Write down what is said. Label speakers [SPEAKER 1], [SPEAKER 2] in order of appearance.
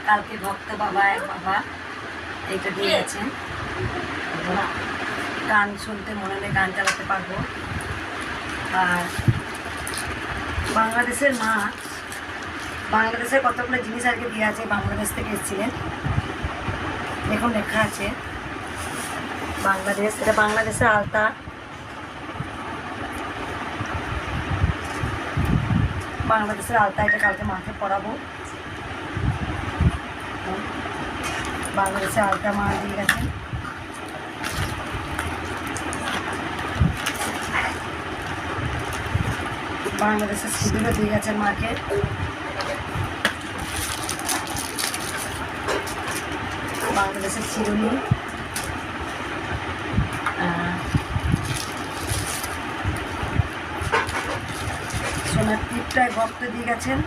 [SPEAKER 1] কালকে ভক্ত বাবা এক বাবা এইটা দিয়ে গেছেন। গান শুনতে মনে হলে গান চালাতে পারবো। আর বাংলাদেশের মা বাংলাদেশের কতগুলো জিনিস আজকে দিয়ে আছে, বাংলাদেশ থেকে এসেছিলেন। দেখুন লেখা আছে বাংলাদেশ, এটা বাংলাদেশের আলতা, বাংলাদেশের আলতা। এটা কালকে মাকে পরাবো। বাংলাদেশের আলতা মা দিয়ে গেছেন। বাংলাদেশের সিঁদুরও দিয়ে গেছেন মাকে। বাংলাদেশের চিরুনি, সোনার টিপটায় ভক্ত দিয়ে গেছেন।